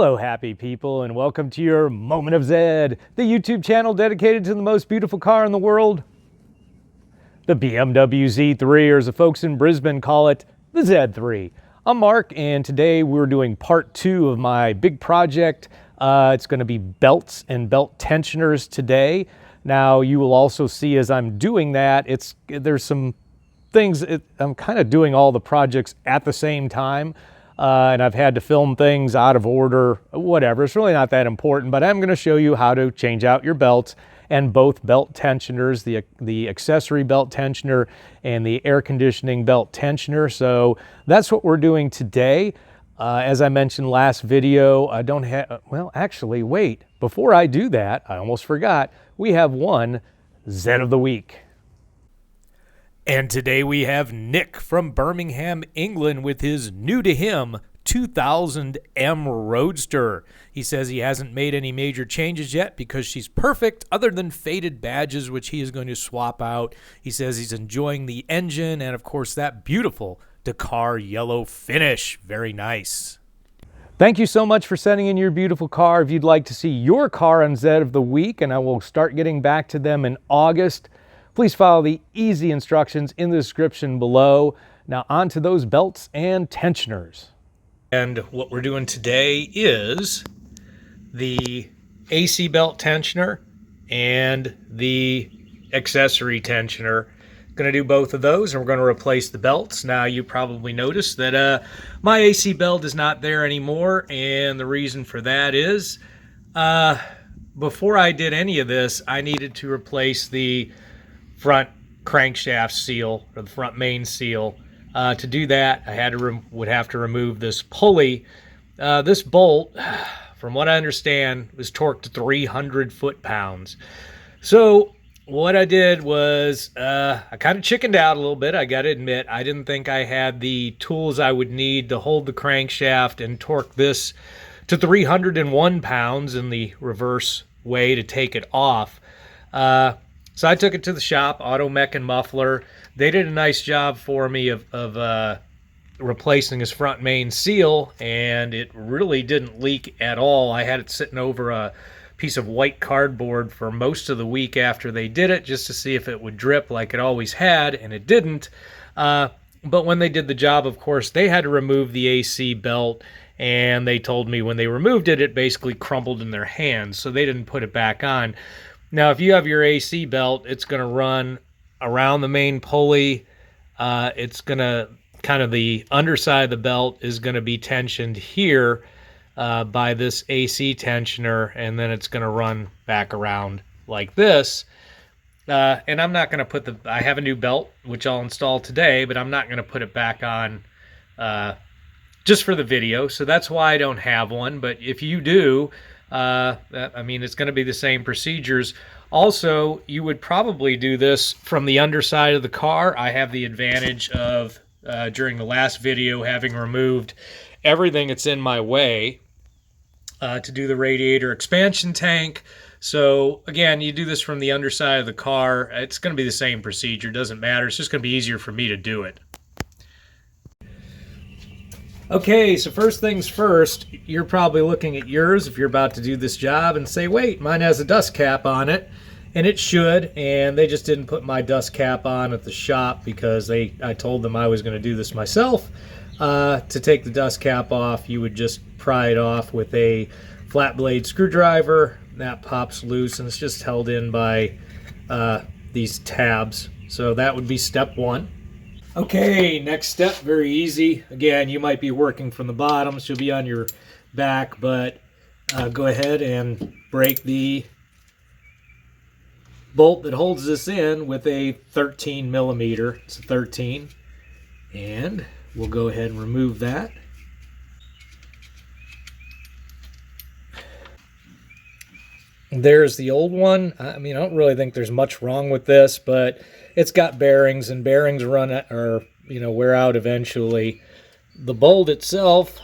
Hello, happy people, and welcome to your Moment of Zed, the YouTube channel dedicated to the most beautiful car in the world, the BMW Z3, or as the folks in Brisbane call it, the Z3. I'm Mark, and today we're doing part 2 of my big project. It's going to be belts and belt tensioners today. Now, you will also see as I'm doing that, there's some things, I'm kind of doing all the projects at the same time. And I've had to film things out of order, whatever. It's really not that important, but I'm going to show you how to change out your belts and both belt tensioners, the accessory belt tensioner and the air conditioning belt tensioner. So that's what we're doing today. As I mentioned last video, I don't have, well, actually, wait. Before I do that, I almost forgot, we have one Zed of the Week. And today we have Nick from Birmingham, England with his new to him 2000 M Roadster. He says he hasn't made any major changes yet because she's perfect other than faded badges, which he is going to swap out. He says he's enjoying the engine and, of course, that beautiful Dakar yellow finish. Very nice. Thank you so much for sending in your beautiful car. If you'd like to see your car on Zed of the Week, and I will start getting back to them in August, please follow the easy instructions in the description below. Now on to those belts and tensioners. And what we're doing today is the AC belt tensioner and the accessory tensioner. Going to do both of those, and we're going to replace the belts. Now you probably noticed that my AC belt is not there anymore, and the reason for that is before I did any of this, I needed to replace the front crankshaft seal, or the front main seal. To do that, I would have to remove this pulley. This bolt, from what I understand, was torqued to 300 foot-pounds. So what I did was I kind of chickened out a little bit, I got to admit. I didn't think I had the tools I would need to hold the crankshaft and torque this to 301 pounds in the reverse way to take it off. So I took it to the shop, Auto Mech and Muffler. They did a nice job for me of replacing his front main seal, and it really didn't leak at all. I had it sitting over a piece of white cardboard for most of the week after they did it, just to see if it would drip like it always had, and it didn't. But when they did the job, of course, they had to remove the AC belt, and they told me when they removed it, it basically crumbled in their hands, so they didn't put it back on. Now, if you have your AC belt, it's going to run around the main pulley. It's going to, kind of the underside of the belt is going to be tensioned here by this AC tensioner, and then it's going to run back around like this. And I'm not going to I have a new belt, which I'll install today, but I'm not going to put it back on just for the video. So that's why I don't have one. But if you do, I mean, it's going to be the same procedures. Also, you would probably do this from the underside of the car. I have the advantage of, during the last video, having removed everything that's in my way to do the radiator expansion tank. So, again, you do this from the underside of the car. It's going to be the same procedure. Doesn't matter. It's just going to be easier for me to do it. Okay, so first things first, you're probably looking at yours if you're about to do this job and say, wait, mine has a dust cap on it, and it should, and they just didn't put my dust cap on at the shop because I told them I was going to do this myself. To take the dust cap off, you would just pry it off with a flat blade screwdriver. That pops loose, and it's just held in by these tabs. So that would be step one. Okay, next step, very easy. Again, you might be working from the bottom, so you'll be on your back, but go ahead and break the bolt that holds this in with a 13 millimeter. It's a 13, and we'll go ahead and remove that. There's the old one. I mean, I don't really think there's much wrong with this, but it's got bearings, and bearings run or wear out eventually. The bolt itself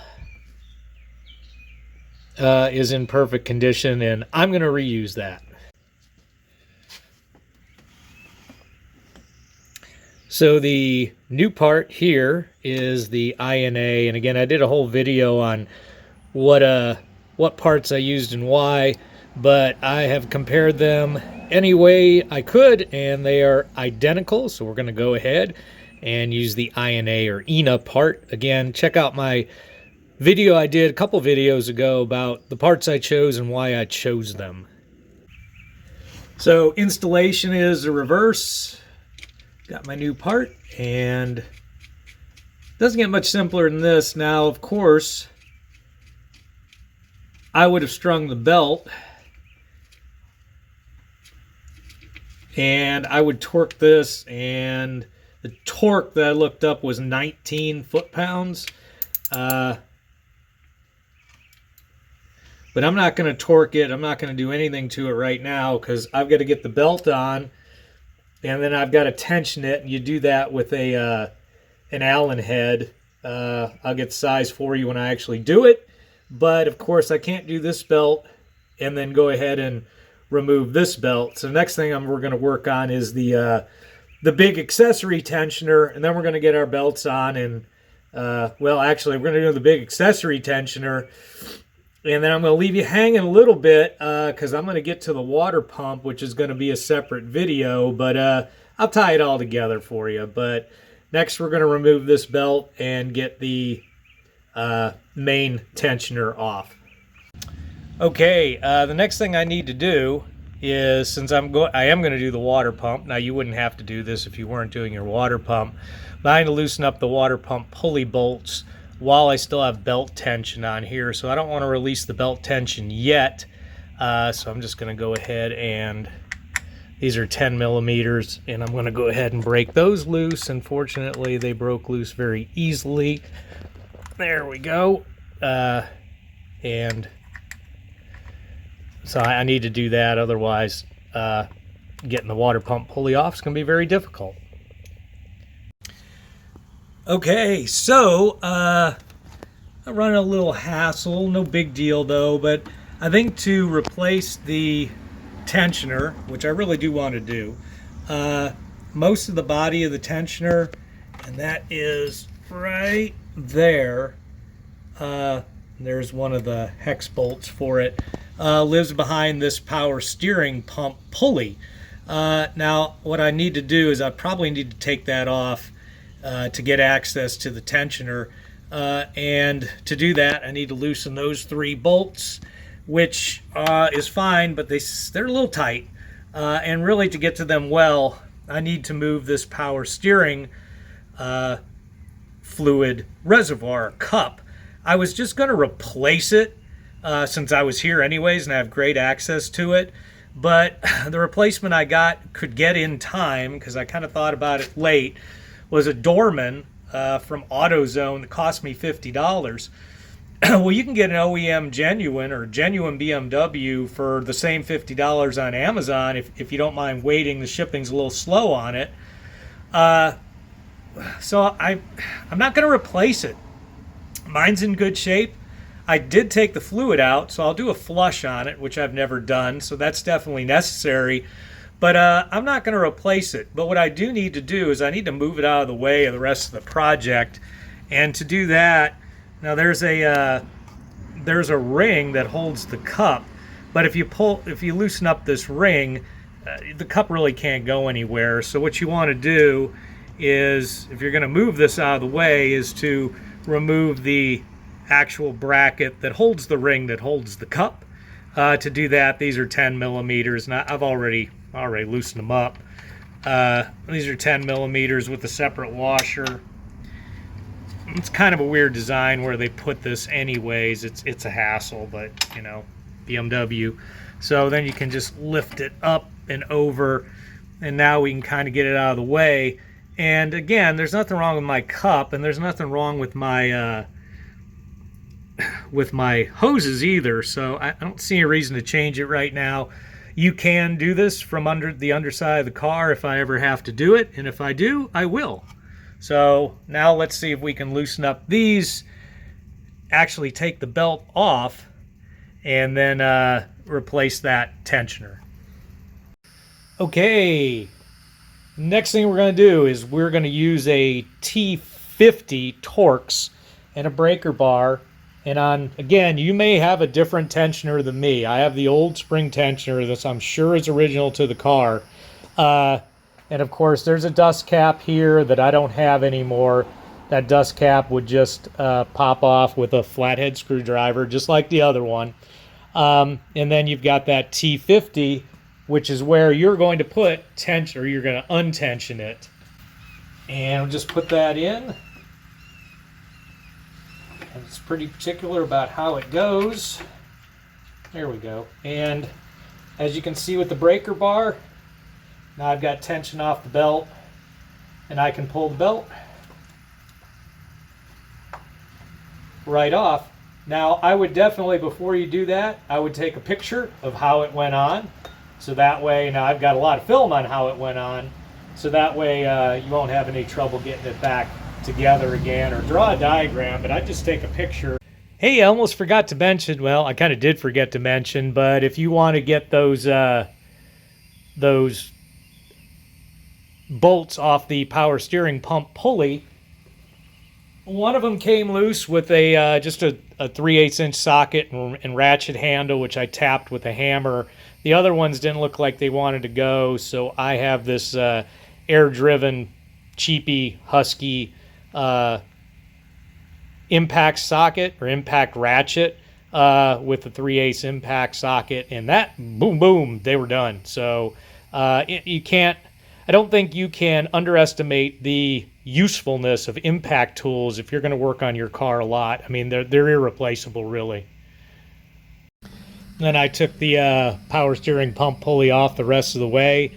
is in perfect condition, and I'm going to reuse that. So the new part here is the INA, and again, I did a whole video on what what parts I used and why, but I have compared them any way I could, and they are identical. So we're going to go ahead and use the INA or INA part. Again, check out my video I did a couple videos ago about the parts I chose and why I chose them. So installation is the reverse. Got my new part, and doesn't get much simpler than this. Now, of course, I would have strung the belt, and I would torque this, and the torque that I looked up was 19 foot-pounds. But I'm not going to torque it. I'm not going to do anything to it right now because I've got to get the belt on, and then I've got to tension it, and you do that with an Allen head. I'll get the size for you when I actually do it. But, of course, I can't do this belt and then go ahead and remove this belt. So the next thing we're going to work on is the big accessory tensioner, and then we're going to get our belts on. And, well, actually, we're going to do the big accessory tensioner. And then I'm going to leave you hanging a little bit because I'm going to get to the water pump, which is going to be a separate video. But I'll tie it all together for you. But next we're going to remove this belt and get the main tensioner off. Okay, the next thing I need to do is, since I am going to do the water pump. Now, you wouldn't have to do this if you weren't doing your water pump. But I need to loosen up the water pump pulley bolts while I still have belt tension on here. So I don't want to release the belt tension yet. So I'm just going to go ahead and, these are 10 millimeters, and I'm going to go ahead and break those loose. Unfortunately, they broke loose very easily. There we go. And so I need to do that. Otherwise, getting the water pump pulley off is going to be very difficult. Okay, so I'm running a little hassle, no big deal though, but I think to replace the tensioner, which I really do want to do, most of the body of the tensioner, and that is right there, there's one of the hex bolts for it, lives behind this power steering pump pulley. Now, what I need to do is I probably need to take that off to get access to the tensioner, and to do that I need to loosen those 3 bolts, which is fine, but they're a little tight, and really to get to them well I need to move this power steering fluid reservoir cup. I was just going to replace it since I was here anyways and I have great access to it, but the replacement I got could get in time because I kind of thought about it late. Was a Dorman from AutoZone that cost me $50. Well, you can get an OEM genuine or genuine BMW for the same $50 on Amazon if you don't mind waiting. The shipping's a little slow on it. So I'm not going to replace it. Mine's in good shape. I did take the fluid out, so I'll do a flush on it, which I've never done, so that's definitely necessary. But I'm not going to replace it. But what I do need to do is I need to move it out of the way of the rest of the project. And to do that, now there's a ring that holds the cup. But if you loosen up this ring, the cup really can't go anywhere. So what you want to do is, if you're going to move this out of the way, is to remove the actual bracket that holds the ring that holds the cup. To do that, these are 10 millimeters. Now, I've already loosened them up. These are 10 millimeters with a separate washer. It's kind of a weird design where they put this anyways. It's a hassle, but you know, BMW. So then you can just lift it up and over, and now we can kind of get it out of the way. And again, there's nothing wrong with my cup, and there's nothing wrong with my hoses either, so I don't see a reason to change it right now. You can do this from under the underside of the car if I ever have to do it, and if I do, I will. So now let's see if we can loosen up these, actually take the belt off, and then replace that tensioner. Okay, next thing we're going to do is we're going to use a T50 Torx and a breaker bar And on, again, you may have a different tensioner than me. I have the old spring tensioner that I'm sure is original to the car. And of course, there's a dust cap here that I don't have anymore. That dust cap would just pop off with a flathead screwdriver, just like the other one. And then you've got that T50, which is where you're going to put tension, or you're going to untension it. And I'll just put that in. And it's pretty particular about how it goes. There we go. And as you can see with the breaker bar, now I've got tension off the belt, and I can pull the belt right off. Now, I would definitely, before you do that, I would take a picture of how it went on. So that way, now I've got a lot of film on how it went on. So that way you won't have any trouble getting it back together again, or draw a diagram, but I just take a picture. Hey, I almost forgot to mention, well, I kind of did forget to mention, but if you want to get those bolts off the power steering pump pulley, one of them came loose with a just a 3/8 inch socket and ratchet handle, which I tapped with a hammer. The other ones didn't look like they wanted to go, so I have this air-driven, cheapy, husky impact socket or impact ratchet with a 3/8 impact socket, and that boom boom, they were done. So you can't, I don't think you can underestimate the usefulness of impact tools if you're going to work on your car a lot. I mean, they're irreplaceable, really. Then I took the power steering pump pulley off the rest of the way.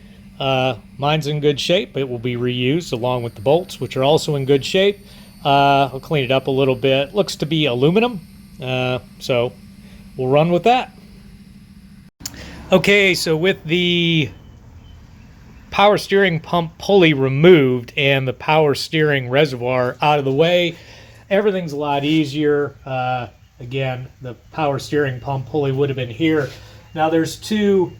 Mine's in good shape. It will be reused along with the bolts, which are also in good shape. I'll clean it up a little bit. Looks to be aluminum, so we'll run with that. Okay, so with the power steering pump pulley removed and the power steering reservoir out of the way, everything's a lot easier. Again, the power steering pump pulley would have been here. Now there's two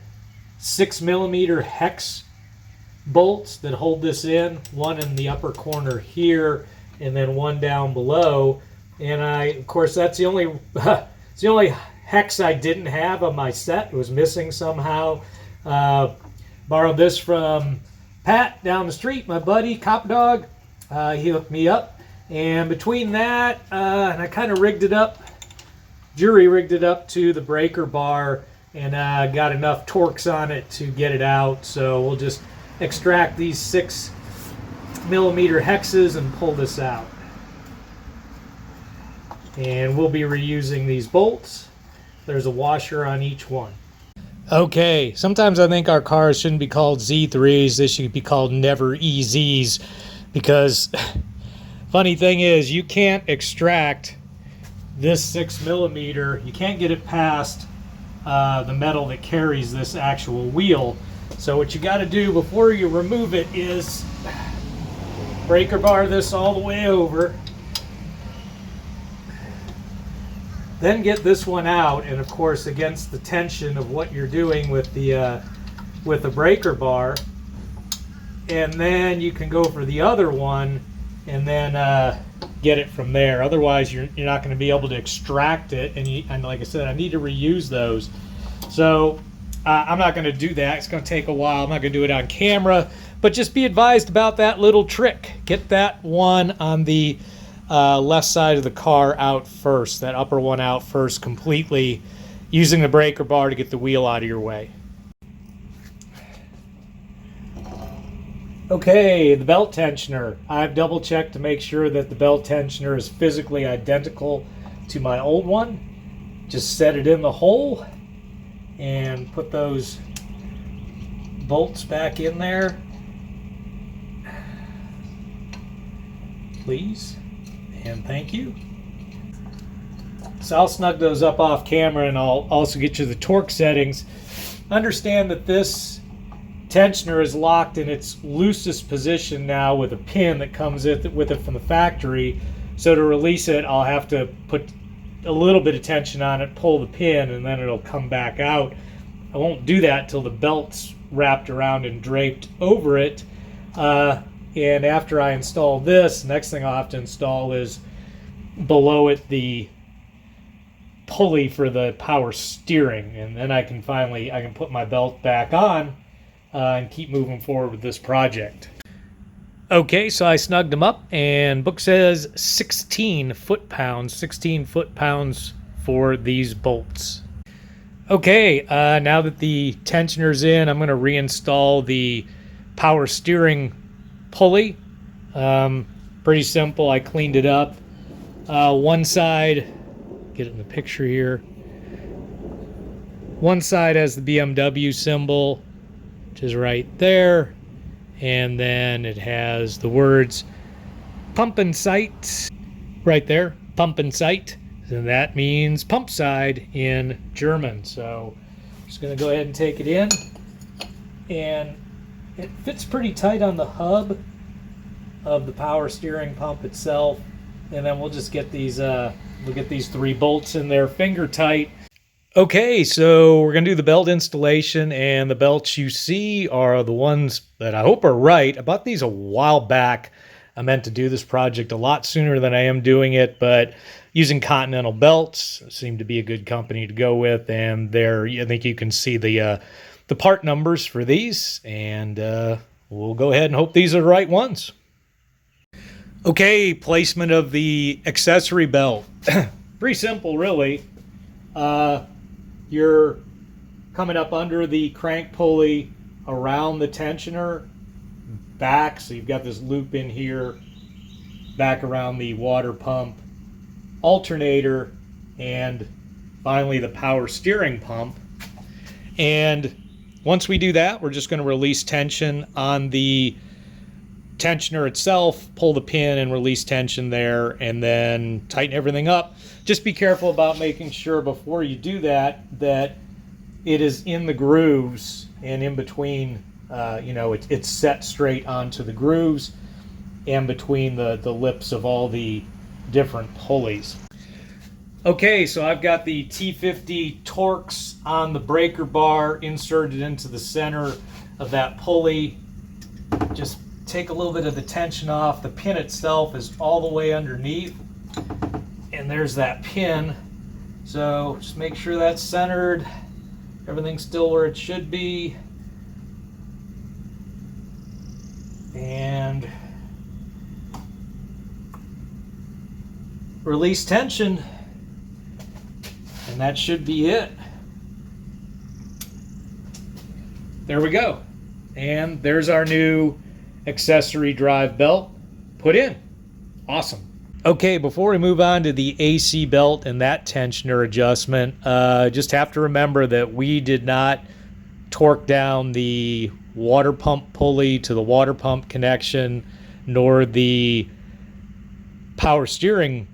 6mm hex bolts that hold this in, one in the upper corner here and then one down below. And of course, that's the only it's the only hex I didn't have on my set. It was missing somehow. Borrowed this from Pat down the street, my buddy, Cop Dog. He hooked me up. And between that, and I kind of rigged it up, jury rigged it up to the breaker bar, and got enough torques on it to get it out. So we'll just extract these 6mm hexes and pull this out. And we'll be reusing these bolts. There's a washer on each one. Okay, sometimes I think our cars shouldn't be called Z3s. They should be called Never EZs, because funny thing is, you can't extract this 6mm. You can't get it past the metal that carries this actual wheel. So what you got to do before you remove it is breaker bar this all the way over, then get this one out, and of course against the tension of what you're doing with the breaker bar, and then you can go for the other one and then get it from there. Otherwise you're not going to be able to extract it, and like I said, I need to reuse those. So I'm not going to do that. It's going to take a while. I'm not going to do it on camera, but just be advised about that little trick. Get that one on the left side of the car out first, that upper one out first completely, using the breaker bar to get the wheel out of your way. Okay, the belt tensioner. I've double checked to make sure that the belt tensioner is physically identical to my old one. Just set it in the hole and put those bolts back in there, please, and thank you. So I'll snug those up off camera, and I'll also get you the torque settings. Understand that this tensioner is locked in its loosest position now with a pin that comes with it from the factory. So to release it, I'll have to put a little bit of tension on it, pull the pin, and then it'll come back out. I won't do that till the belt's wrapped around and draped over it. And after I install this, next thing I'll have to install is below it the pulley for the power steering, and then I can put my belt back on and keep moving forward with this project. Okay, so I snugged them up, and book says 16 foot-pounds for these bolts. Okay, now that the tensioner's in, I'm going to reinstall the power steering pulley. Pretty simple. I cleaned it up. One side, get it in the picture here. One side has the BMW symbol, which is right there. And then it has the words pump and sight right there, pump and sight. And that means pump side in German. So I'm just going to go ahead and take it in. And it fits pretty tight on the hub of the power steering pump itself. And then we'll just get these, we'll get these 3 bolts in there finger tight. Okay, so we're going to do the belt installation, and the belts you see are the ones that I hope are right. I bought these a while back. I meant to do this project a lot sooner than I am doing it, but using Continental belts seemed to be a good company to go with, and there, I think you can see the part numbers for these, and we'll go ahead and hope these are the right ones. Okay, placement of the accessory belt. Pretty simple, really. You're coming up under the crank pulley around the tensioner back, so you've got this loop in here, back around the water pump, alternator, and finally the power steering pump. And once we do that, we're just going to release tension on the tensioner itself, pull the pin and release tension there, and then tighten everything up. Just be careful about making sure before you do that it is in the grooves and in between, it's set straight onto the grooves and between the lips of all the different pulleys. Okay, so I've got the T50 Torx on the breaker bar inserted into the center of that pulley. Just take a little bit of the tension off. The pin itself is all the way underneath, and there's that pin. So just make sure that's centered. Everything's still where it should be. And release tension, and that should be it. There we go. And there's our new accessory drive belt put in. Awesome. Okay, before we move on to the AC belt and that tensioner adjustment, just have to remember that we did not torque down the water pump pulley to the water pump connection, nor the power steering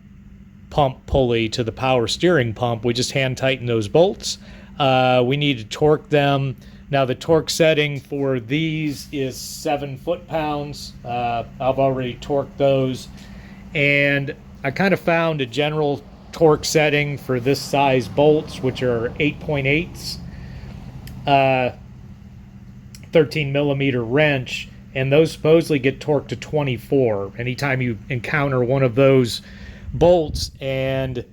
pump pulley to the power steering pump. We just hand tighten those bolts. We need to torque them. Now the torque setting for these is 7 foot-pounds. I've already torqued those. And I kind of found a general torque setting for this size bolts, which are 8.8s, 13 millimeter wrench, and those supposedly get torqued to 24. Anytime you encounter one of those bolts and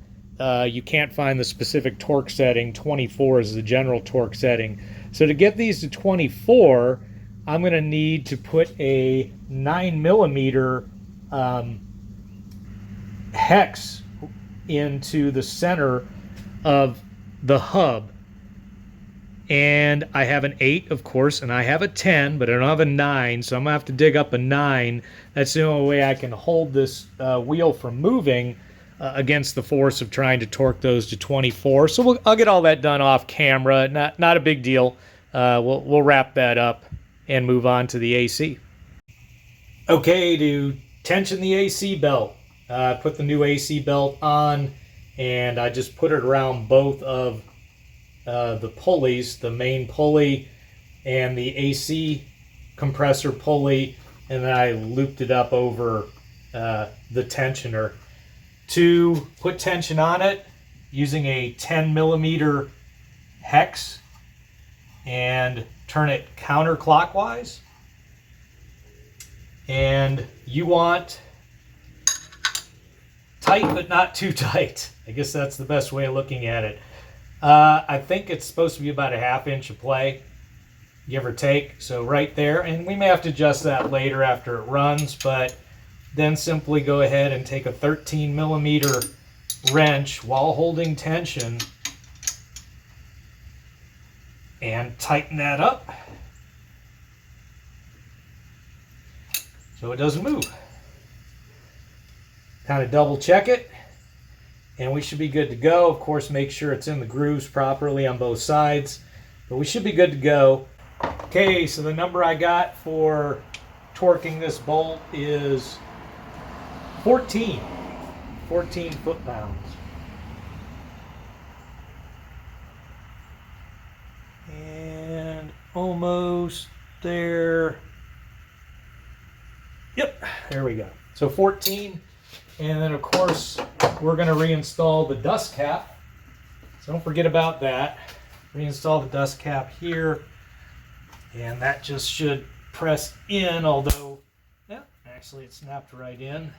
you can't find the specific torque setting, 24 is the general torque setting. So to get these to 24, I'm going to need to put a 9 millimeter hex into the center of the hub. And I have an 8, of course, and I have a 10, but I don't have a 9, so I'm going to have to dig up a 9. That's the only way I can hold this wheel from moving against the force of trying to torque those to 24. So I'll get all that done off camera. Not a big deal. We'll wrap that up and move on to the AC. Okay, to tension the AC belt, put the new AC belt on, and I just put it around both of the pulleys, the main pulley and the AC compressor pulley, and then I looped it up over the tensioner. To put tension on it, using a 10 millimeter hex, and turn it counterclockwise. And you want tight, but not too tight. I guess that's the best way of looking at it. I think it's supposed to be about a 1/2 inch of play, give or take. So right there, and we may have to adjust that later after it runs, but then simply go ahead and take a 13mm wrench while holding tension and tighten that up so it doesn't move. Kind of double check it, and we should be good to go. Of course, make sure it's in the grooves properly on both sides, but we should be good to go. Okay, so the number I got for torquing this bolt is 14 foot-pounds. And almost there. Yep, there we go. So 14. And then, of course, we're going to reinstall the dust cap. So don't forget about that. Reinstall the dust cap here. And that just should press in, although, yeah, actually it snapped right in.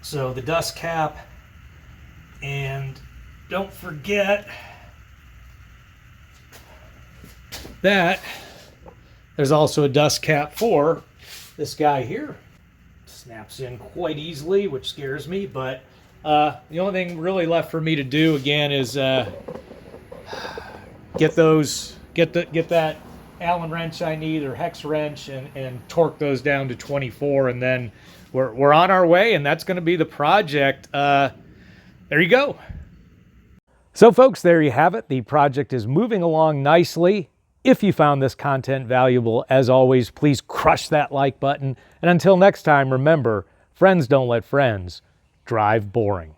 So the dust cap, and don't forget that there's also a dust cap for this guy here. Snaps in quite easily, which scares me, but the only thing really left for me to do again is get that Allen wrench I need, or hex wrench, and torque those down to 24, and then we're on our way, and that's going to be the project. There you go. So folks, there you have it. The project is moving along nicely. If you found this content valuable, as always, please crush that like button. And until next time, remember, friends don't let friends drive boring.